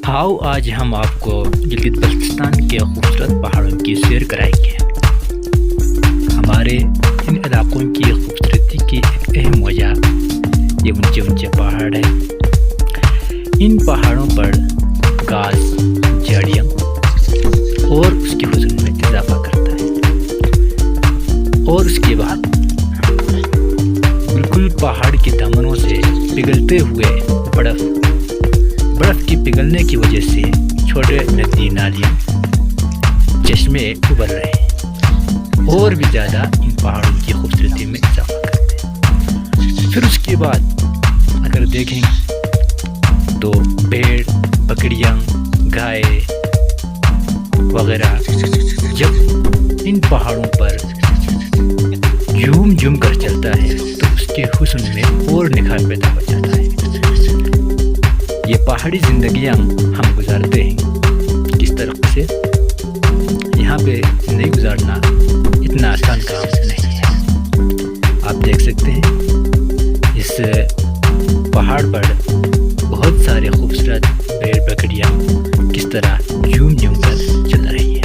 आओ आज हम आपको गिलगित बल्तिस्तान के खूबसूरत पहाड़ों की सैर कराएंगे। हमारे इन इलाकों की खूबसूरती की एक अहम वजह ये ऊंचे ऊंचे पहाड़ है। इन पहाड़ों पर घास, झाड़ियाँ और उसके हुस्न में इजाफा करता है। और उसके बाद बिल्कुल पहाड़ के दामनों से पिघलते हुए बर्फ़ की पिघलने की वजह से छोटे नदी, नालियाँ, चश्मे उभर रहे हैं और भी ज़्यादा इन पहाड़ों की खूबसूरती में इजाफा करते हैं। फिर उसके बाद अगर देखें तो भेड़, बकरियाँ, गाय वगैरह जब इन पहाड़ों पर झूम झूम कर चलता है तो उसके हुस्न में और निखार पैदा हो जाता है। ये पहाड़ी ज़िंदगियाँ हम गुजारते हैं किस तरह से, यहाँ पे ज़िंदगी गुजारना इतना आसान काम नहीं है। आप देख सकते हैं इस पहाड़ पर बहुत सारे खूबसूरत भेड़ बकरियाँ किस तरह झूम झूम कर चल रही है।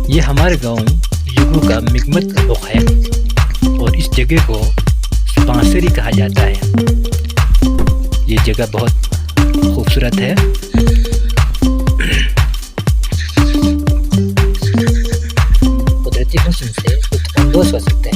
ये हमारे गांव युगों का मिगमत रुख है और इस जगह को बांसुरी कहा जाता है। ये जगह बहुत खूबसूरत है। कुदरती हुस्न से लुत्फ़ अंदोज़ हो सकते हैं।